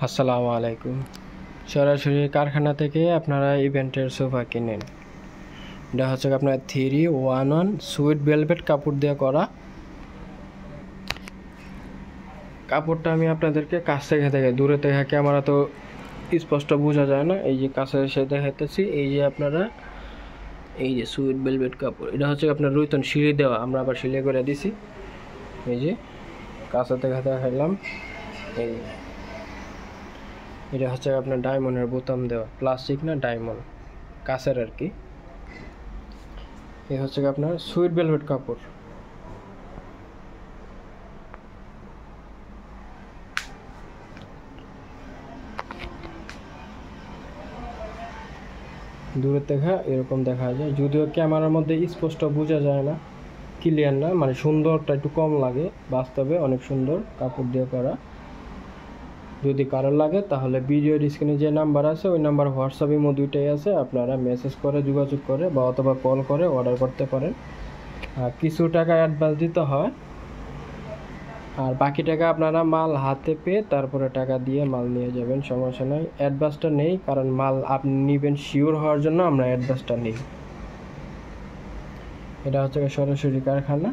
আসসালামু আলাইকুম। সরাসরি কারখানা থেকে আপনারা ইভেন্টের সোফা কিনেন। এটা হচ্ছে আপনার 3-1-1 সুইট ভেলভেট কাপড় দিয়ে করা। কাপড়টা আমি আপনাদেরকে কাছ থেকে দূরে থেকে ক্যামেরা তো স্পষ্ট বোঝা যায় না, এই যে কাছে এসে দেখাতেছি। এই যে আপনারা এই যে সুইট ভেলভেট কাপড়, এটা হচ্ছে আপনার রুইতন সিঁড়ি দেওয়া, আমরা আবার সিলাই করে দিছি। এই যে কাছে থেকে দেখাইলাম। এই এটা হচ্ছে আপনার ডায়মন্ডের বোতাম দেওয়া, প্লাস্টিক না ডায়মন্ড, কাঁচের আর কি। এই হচ্ছে আপনার সুইট ভেলভেট কাপড়। দূরের থেকে এরকম দেখা যায়, যদিও ক্যামেরার মধ্যে স্পষ্ট বোঝা যায় না, ক্লিয়ার না, মানে সুন্দরটা একটু কম লাগে, বাস্তবে অনেক সুন্দর কাপড় দিয়ে করা। যদি কারোর লাগে তাহলে ভিডিওর স্ক্রিনে যে নাম্বার আছে ওই নাম্বার হোয়াটসঅ্যাপ ইমো দুইটাই আছে, আপনারা মেসেজ করে যোগাযোগ করে বা অথবা কল করে অর্ডার করতে পারেন। আর কিছু টাকা অ্যাডভান্স দিতে হয়, আর বাকি টাকা আপনারা মাল হাতে পেয়ে তারপরে টাকা দিয়ে মাল নিয়ে যাবেন, সমস্যা নয়। অ্যাডভান্সটা নেই, কারণ মাল আপনি নেবেন শিওর হওয়ার জন্য আমরা অ্যাডভান্সটা নিই। এটা হচ্ছে সরাসরি কারখানা।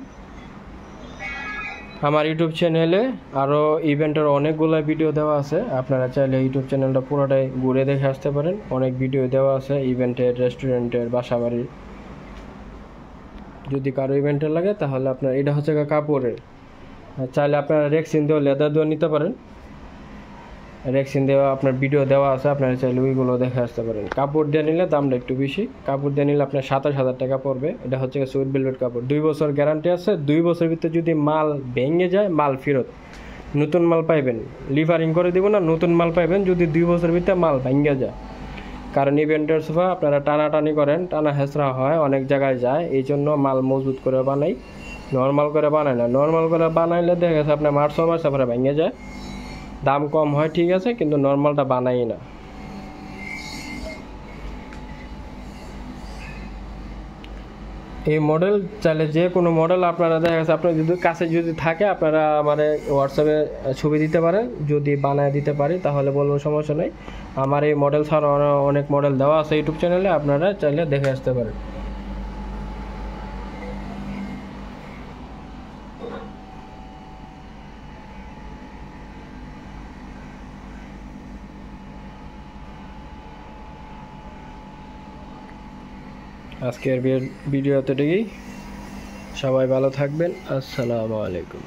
আমার ইউটিউব চ্যানেলে আরও ইভেন্টের অনেকগুলো ভিডিও দেওয়া আছে, আপনারা চাইলে ইউটিউব চ্যানেলটা পুরোটাই ঘুরে দেখে আসতে পারেন। অনেক ভিডিও দেওয়া আছে ইভেন্টের, রেস্টুরেন্টের, বাসাবাড়ির। যদি কারো ইভেন্টের লাগে তাহলে আপনার এটা হচ্ছে কাপড়ের, চাইলে আপনারা রেক্সিন দিয়েও লেদার দিয়েও নিতে পারেন। রেক্সিন দেওয়া আপনার ভিডিও দেওয়া আছে, আপনারা চাইলে ওইগুলো দেখে আসতে পারেন। কাপড় দিয়ে নিলে দামটা একটু বেশি, কাপড় দিয়ে নিলে আপনার 27,000 টাকা পড়বে। এটা হচ্ছে সুইট ভেলভেট কাপড়, 2 বছর গ্যারান্টি আছে। 2 বছরের ভিতরে যদি মাল ভেঙে যায় মাল ফেরত, নতুন মাল পাইবেন। লিভারিং করে দিব না, নতুন মাল পাইবেন যদি 2 বছরের ভিতরে মাল ভেঙে যায়। কারণ ইভেন্টের সোফা আপনারা টানাটানি করেন, টানা হেঁচড়া হয়, অনেক জায়গায় যায়, এই জন্য মাল মজবুত করে বানাই, নর্মাল করে বানায় না। নর্মাল করে বানাইলে দেখা গেছে আপনার মাস 6 মাস তারপরে ভেঙে যায়, দাম কম হয় ঠিক আছে, কিন্তু নর্মালটা বানাই না। এই মডেল চাইলে যে কোনো মডেল আপনারা দেখা গেছে আপনার যদি কাছে যদি থাকে আপনারা আমার হোয়াটসঅ্যাপে ছবি দিতে পারেন, যদি বানায় দিতে পারি তাহলে বলবো, সমস্যা নেই। আমার এই মডেল ছাড়া অনেক মডেল দেওয়া আছে ইউটিউব চ্যানেলে, আপনারা চাইলে দেখে আসতে পারেন। আজকের ভিডিও এতটুকুই, সবাই ভালো থাকবেন। আসসালামু আলাইকুম।